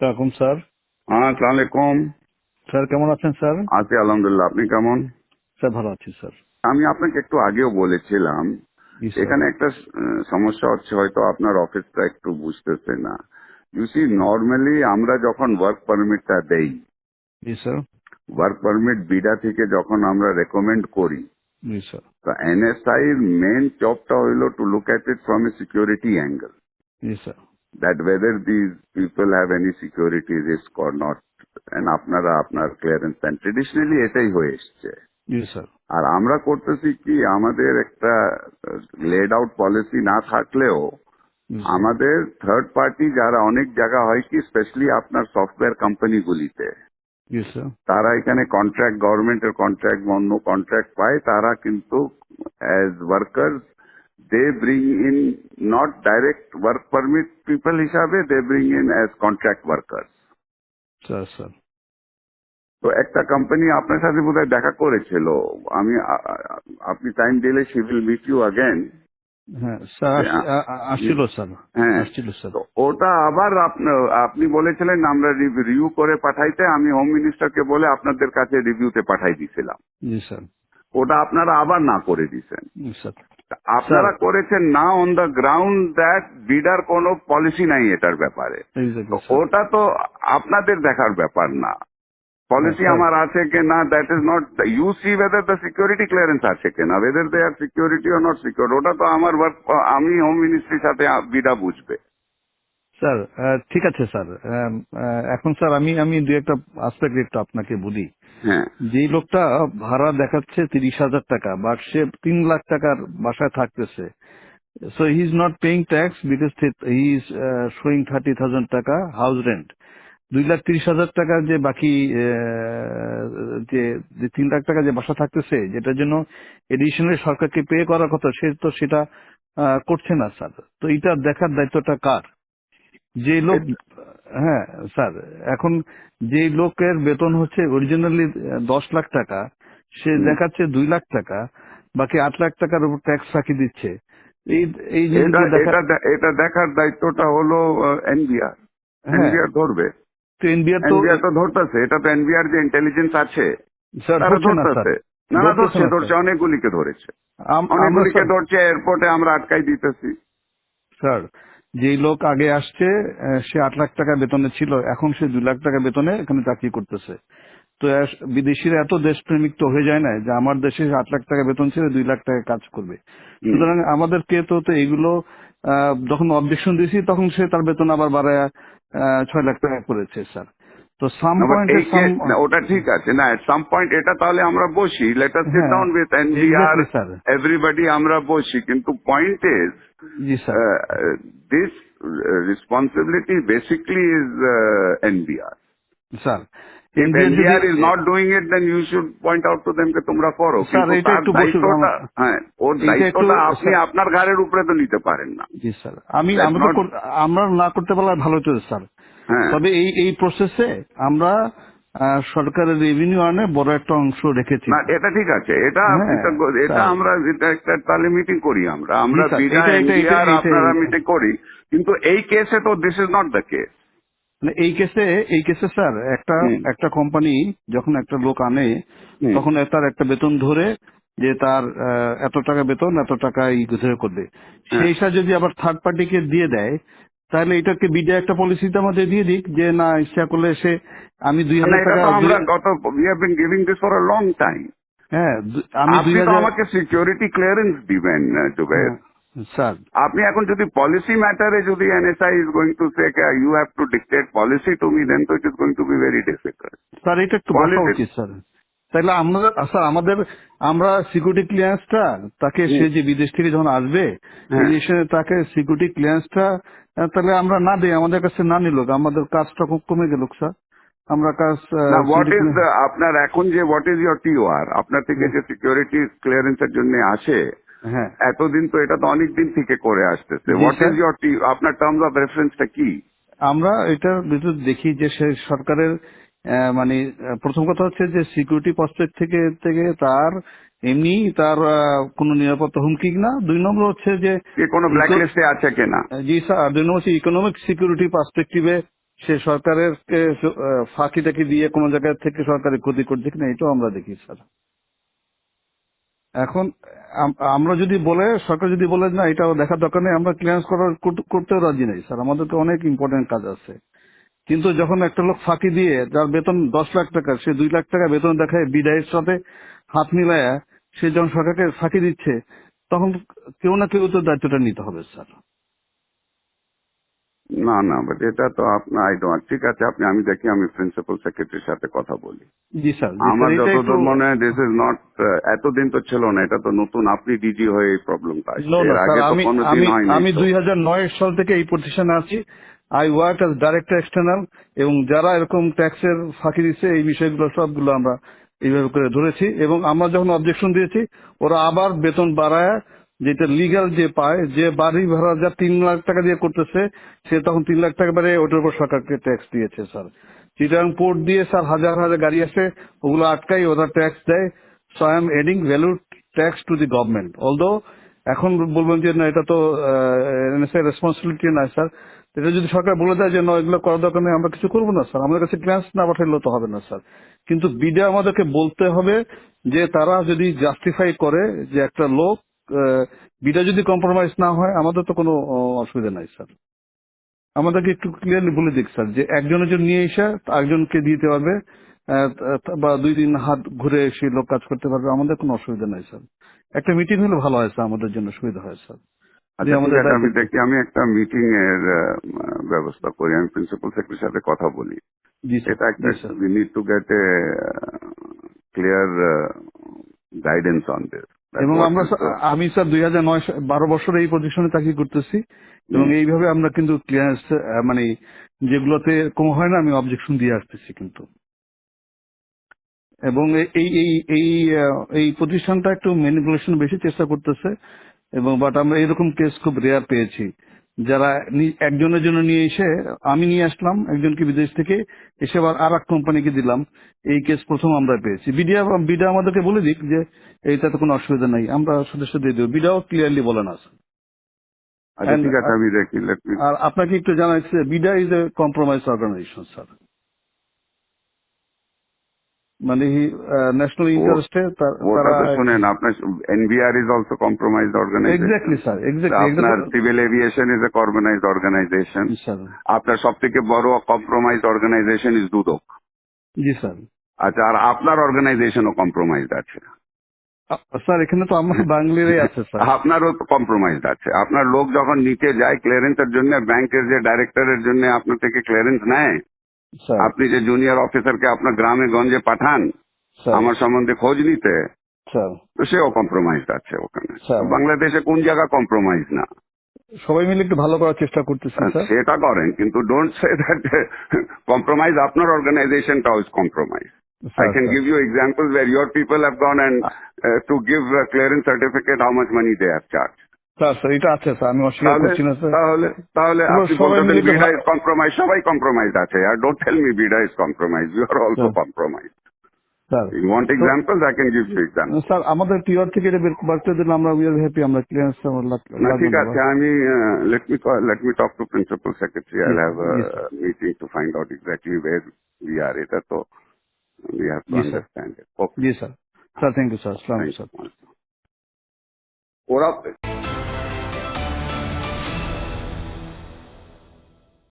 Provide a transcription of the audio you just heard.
আসসালাম স্যার। হ্যাঁ, আসসালামু আলাইকুম। স্যার কেমন আছেন স্যার? আছি আলহামদুলিল্লাহ। আপনি কেমন? স্যার ভালো আছি স্যার। আমি আপনাকে একটু আগেও বলেছিলাম, জি স্যার। এখানে একটা সমস্যা হচ্ছে, হয়তো আপনার অফিসটা একটু বুঝতেছে না। ইউ সি, নর্মালি আমরা যখন ওয়ার্ক পারমিটটা দেই, জি স্যার। ওয়ার্ক পারমিট বিডা থেকে যখন আমরা রেকমেন্ড করি, জি স্যার। তো এনএসআই মেন জবটা হইল to look at it from a security angle, G sir. that whether these people have any security risk or not, and আপনারা আপনার ক্লিয়ারেন্স দেন। ট্রেডিশনালি এটাই হয়ে এসছে। জি স্যার। আর আমরা করতেছি কি, আমাদের একটা লেড আউট পলিসি না থাকলেও জি স্যার। আমাদের থার্ড পার্টি যারা অনেক জায়গা হয় কি, স্পেশালি আপনার সফটওয়্যার কোম্পানিগুলিতে, জি স্যার। তারা এখানে কন্ট্রাক্ট, গভর্নমেন্টের কন্ট্রাক্ট, অন্য কন্ট্রাক্ট পায়, তারা কিন্তু as worker they bring in not direct work permit people হিসাবে, they bring in as contract worker. Sir sir. তো একটা কোম্পানি আপনার সাথে বোধহয় দেখা করেছিল, আমি আপনি টাইম দিলে she will meet you again. হ্যাঁ স্যার, আসছিল স্যার। হ্যাঁ, আসছিল স্যার। তো ওটা আবার আপনি বলেছিলেন আমরা রিভিউ করে পাঠাইতে, আমি হোম মিনিস্টারকে বলে আপনাদের কাছে রিভিউতে পাঠাই দিয়েছিলাম। জি স্যার। ওটা আপনারা আবার না করে দিয়েছেন। জি স্যার। স্যার আপনারা করেছেন না অন দ্য গ্রাউন্ড দ্যাট বিডার কোনো পলিসি নাই এটার ব্যাপারে। তো এক্স্যাক্টলি স্যার। ওটা তো আপনাদের দেখার ব্যাপার না। হ্যাঁ পলিসি স্যার। আমার আছে কি না, that is not, you see whether the security clearance আছে কিনা, whether they are security or not secure, ওটা তো আমার ওয়ার্ক, আমি হোম মিনিস্ট্রির সাথে বিডা বুঝবে। স্যার ঠিক আছে স্যার। এখন স্যার আমি আমি দু একটা আসপেক্ট একটু আপনাকে বলি। হ্যাঁ, যেই লোকটা ভাড়া দেখাচ্ছে 30,000 টাকা, বাট সে 3 লাখ টাকার বাসায় থাকতেছে, so he is not paying tax because he is showing 30,000 টাকা হাউস রেন্ট। 2,30,000 টাকা যে বাকি যে যে 3 লাখ টাকা যে বাসা থাকতেছে, যেটার জন্য এডিশনালি সরকারকে পে করার কথা, সে তো সেটা করছে না স্যার। তো এটা দেখার দায়িত্বটা কার? যে লোক, হ্যাঁ স্যার, এখন যে লোকের বেতন হচ্ছে অরিজিনালি 10 লাখ টাকা, সে দেখাচ্ছে 2 লাখ টাকা, বাকি 8 লাখ টাকার উপর ট্যাক্স ফাঁকি দিচ্ছে। এই এই এটা জিনিসগুলো দেখা। এটা এটা দেখার দায়িত্বটা হলো এনবিআর। হ্যাঁ, এনবিআর ধরবে। তো এনবিআর তো এনবিআর তো ধরতেছে, এটা তো এনবিআর যে ইন্টেলিজেন্স আছে স্যার তারা ধরছে না স্যার। ধরতেছে। না না, ধরতেছে ধরছে না ধরছে, স্যার। অনেকগুলিকে ধরেছে, আমরা অনেকগুলিকে স্যার, ধরছে, এয়ারপোর্টে আমরা আটকাই দিতেছি। স্যার যেই লোক আগে আসছে সে 8 লাখ টাকা বেতনে ছিল, এখন সে 2 লাখ টাকা বেতনে এখানে চাকরি করতেছে। তো বিদেশিরা এত দেশপ্রেমিক তো হয়ে যায় না যে আমার দেশে 8 লাখ টাকা বেতন ছিল 2 লাখ টাকা কাজ করবে। সুতরাং আমাদেরকে তো তো এগুলো যখন অবজেকশন দিয়েছি তখন সে তার বেতন আবার বাড়ায় 6 লাখ টাকা করেছে স্যার। তো সাম না, but পয়েন্টে এই সাম। না, ওটা ঠিক আছে না, এট সাম পয়েন্ট এটা তাহলে আমরা বসি, লেট আস সিট হ্যাঁ down with NBR, exactly sir. Everybody আমরা বসি, কিন্তু point is G sir. This responsibility basically is NBR. Sir If NBR যদি, NBR is not doing it, then you should point out to them যে তোমরা করো, sir কিন্তু এটা তার একটু বসুক। দায়িত্বটা, হ্যাঁ, ওর এটা একটু দায়িত্বটা আপনি স্যার। আপনার ঘাড়ের উপরে তো নিতে পারেন না। জি স্যার, আমি That's আমরা তো not, আমরা না করতে পারলে ভালো হতো স্যার। হ্যাঁ, তবে এই এই প্রসেসে আমরা সরকারের রেভিনিউ আর্নে বড় একটা অংশ রেখেছি। না এটা ঠিক আছে, এটা হ্যাঁ এটা স্যার। আমরা এটা একটা তাহলে মিটিং করি, আমরা জি আমরা স্যার, বিডা এটা এটা এটা এনবিআর এটা আপনারা মিটিং করি, কিন্তু এই কেসে তো this is not the case. মানে এই কেসে স্যার একটা একটা কোম্পানি যখন একটা লোক আনে, তখন তার একটা বেতন ধরে যে তার এত টাকা বেতন, এত টাকা ধরে করবে, সেই হিসাবে যদি আবার থার্ড পার্টিকে দিয়ে দেয়, তাহলে এটাকে বিডা একটা পলিসিতে আমাদের দিয়ে দিক যে না, ইচ্ছা করলে সে আমি 2,000 এটা টাকা, তো আমরা কত, we have been giving this for a long time. হ্যাঁ আমি আপনি তো 2,000। আমাকে সিকিউরিটি ক্লিয়ারেন্স দিবেন জুবের। স্যার আপনি এখন যদি পলিসি ম্যাটারে যদি NSI is going to say you have to dictate policy to me, then তো it is going to be very difficult. Sir এটা একটু বসা উচিত স্যার। তাহলে আমাদের স্যার আমাদের আমরা সিকিউরিটি ক্লিয়ারেন্সটা তাকে, সে যে বিদেশ থেকে যখন আসবে বিদেশে, তাকে সিকিউরিটি ক্লিয়ারেন্সটা তাহলে আমরা না দিই, আমাদের কাছে না নিল, আমাদের কাজটা খুব কমে গেল স্যার। আমরা কাজ না, হোয়াট ইজ আপনার এখন যে হোয়াট ইজ ইয়োর টিওআর, আপনার থেকে যে সিকিউরিটি ক্লিয়ারেন্সের জন্য আসে, হ্যাঁ এতদিন তো এটা তো অনেক দিন থেকে করে আসতেছে, হোয়াট ইজ ইয়োর আপনার টার্মস অফ রেফারেন্সটা কি? আমরা এটার ভিতর দেখি যে সে সরকারের মানে প্রথম কথা হচ্ছে যে সিকিউরিটি পার্সপেক্ট থেকে থেকে তার এমনি তার কোনো নিরাপত্তা হুমকি না। 2 নম্বর হচ্ছে যে কোনো ব্ল্যাক লিস্টে আছে কিনা। জি স্যার। 2 নম্বর হচ্ছে ইকোনমিক সিকিউরিটি পার্সপেক্টিভে সে সরকারের ফাঁকি টাকি দিয়ে কোনো জায়গা থেকে সরকারের ক্ষতি করছে কিনা এটাও আমরা দেখি স্যার। এখন আমরা যদি বলে, সরকার যদি বলে না এটা দেখার দরকার নেই, আমরা ক্লিয়ারেন্স করতেও রাজি নেই স্যার, আমাদের তো অনেক ইম্পর্টেন্ট কাজ আছে। কিন্তু যখন একটা লোক ফাঁকি দিয়ে, যার বেতন 10 লাখ টাকা, সে 2 লাখ টাকা বেতন দেখায় বিদায়ের সাথে হাত মিলায়া সে যখন সরকারকে ফাঁকি দিচ্ছে, তখন কেউ না কেউ তো দায়িত্বটা নিতে হবে স্যার। না না, বাট এটা তো আপনার ঠিক আছে, আমি দেখি, আমি প্রিন্সিপাল সেক্রেটারির সাথে কথা বলি। জি স্যার, আমার এটা যতদূর একটু মনে হয় দিস ইজ নট, এতদিন তো ছিল না, এটা তো নতুন, আপনি ডিজি হয়ে এই প্রবলেমটা আসছে, নো এর স্যার, আগে তো কোনোদিন হয়নি। আমি তো 2009 সাল থেকে এই প্রতিষ্ঠানে আছি। I work as director external, এবং যারা এরকম ট্যাক্সের ফাঁকি দিচ্ছে এই বিষয়গুলো সবগুলো আমরা এইভাবে করে ধরেছি, এবং আমরা যখন অবজেকশন দিয়েছি ওরা আবার বেতন বাড়ায়, যেটা লিগ্যাল যে পায়, যে বাড়ি ভাড়া যা 3 লাখ টাকা দিয়ে করতেছে, সে তখন 3 লাখ টাকা বাড়ে ওটার উপর সরকারকে ট্যাক্স দিয়েছে স্যার। চিটাং পোর্ট দিয়ে স্যার হাজার হাজার গাড়ি আসে, ওগুলো আটকাই ওরা ট্যাক্স দেয়। So I am adding value tax to the government. Although এখন বলবেন যে না এটা তো রেসপন্সিবিলিটি না স্যার, এটা যদি সরকার বলে দেয় যে না এগুলো করার দরকার নেই, আমরা কিছু করবো না স্যার, আমাদের কাছে ক্লিয়ারেন্স না পাঠাইলেও তো হবে না স্যার। কিন্তু বিডা আমাদেরকে বলতে হবে যে তারা যদি জাস্টিফাই করে যে একটা লোক বিডা যদি কম্প্রোমাইজ না হয়, আমাদের তো কোনো অসুবিধা নাই স্যার। আমাদেরকে একটু ক্লিয়ারলি বলে দিক স্যার যে একজনের জন্য নিয়ে এসে একজনকে দিতে পারবে, বা 2-3 হাত ঘুরে এসে লোক কাজ করতে পারবে, আমাদের কোনো অসুবিধা নাই স্যার। একটা মিটিং হলে ভালো হয় স্যার, আমাদের জন্য সুবিধা হয় স্যার। যে আচ্ছা ঠিক আমাদের আছে, আমি দেখি, আমি একটা মিটিং এর ব্যবস্থা করি, আমি প্রিন্সিপাল সেক্রেটারির সাথে কথা বলি। জি স্যার, এটা একটা জি sir. We need to get a clear guidance on this. এবং আমি স্যার 12 বছর এই পজিশনে চাকরি করতেছি, এবং এইভাবে আমরা কিন্তু ক্লিয়ারেন্স মানে যেগুলোতে কম হয় না আমি অবজেকশন দিয়ে আসতেছি কিন্তু। এবং এই এই এই এই প্রতিষ্ঠানটা একটু ম্যানিপুলেশন বেশি চেষ্টা করতেছে, এবং বাট আমরা এরকম কেস খুব রেয়ার পেয়েছি, যারা একজনের জন্য নিয়ে এসে, আমি নিয়ে আসলাম একজনকে বিদেশ থেকে, এসে আবার আর এক কোম্পানিকে দিলাম, এই কেস প্রথম আমরা পেয়েছি। বিডা আমাদেরকে বলে দিক যে এইটাতে কোনো অসুবিধা নাই, আমরা সদস্য দিয়ে দেবো, বিডাও ক্লিয়ারলি বলে না। আচ্ছা ঠিক আছে, আমি দেখি, আর আপনাকে একটু জানাচ্ছি, BIDA is a compromise organization sir, মানে ন্যাশনাল ইন্টারেস্টে ওটা তো শুনেন, আপনার NBR is also compromised organization. Exactly sir, আপনার exactly civil aviation is a compromised organization. Sir. আপনার সব থেকে বড় কম্প্রোমাইজড অর্গানাইজেশন ইজ দুদক। জি স্যার। আচ্ছা, আর আপনার অর্গানাইজেশনও কম্প্রোমাইজড আছে। স্যার এখানে তো আমার বাঙালিরাই আছে স্যার। আপনারও কম্প্রোমাইজড আছে। আপনার লোক যখন নিচে যায় ক্লিয়ারেন্সের জন্য, ব্যাংকের যে ডাইরেক্টরের জন্য আপনার থেকে ক্লিয়ারেন্স নেয়, স্যার, আপনি যে জুনিয়র অফিসারকে আপনার গ্রামে গঞ্জে পাঠান স্যার, আমার সম্বন্ধে খোঁজ নিতে, স্যার, তো সেও কম্প্রোমাইজড আছে ওখানে। স্যার। বাংলাদেশে কোন জায়গা কম্প্রোমাইজ না? সবাই মিলে একটু ভালো করার চেষ্টা করতেছি স্যার। সেটা করেন, কিন্তু ডোন্ট সে দ্যাট কম্প্রোমাইজ আপনার অর্গানাইজেশনটাও is compromise. I can give you examples where your people have gone and to give a clearance certificate, how much money they have charged. Sir এটা আছে স্যার, আমি অস্বীকার করছি না স্যার। তাহলে আপনি সবাই বলতেছেন মিলে বিডা ইজ কম্প্রোমাইজ, সবাই কম্প্রোমাইজ আছে। আর don't tell me BIDA is compromise, you are also compromise. Sir, You want examples? I can give you examples. Sir আমাদের টিআর থেকে এটা বের করতে দিলে আমরা উই আর হ্যাপি, আমরা ক্লিয়ারেন্স না ঠিক আছে, আমি let me talk to principal secretary. I'll have a meeting to find out exactly where we are. এটা তো we have to understand it. Okay. জি sir. Sir thank you sir, আসসালামু আলাইকুম স্যার। ওরা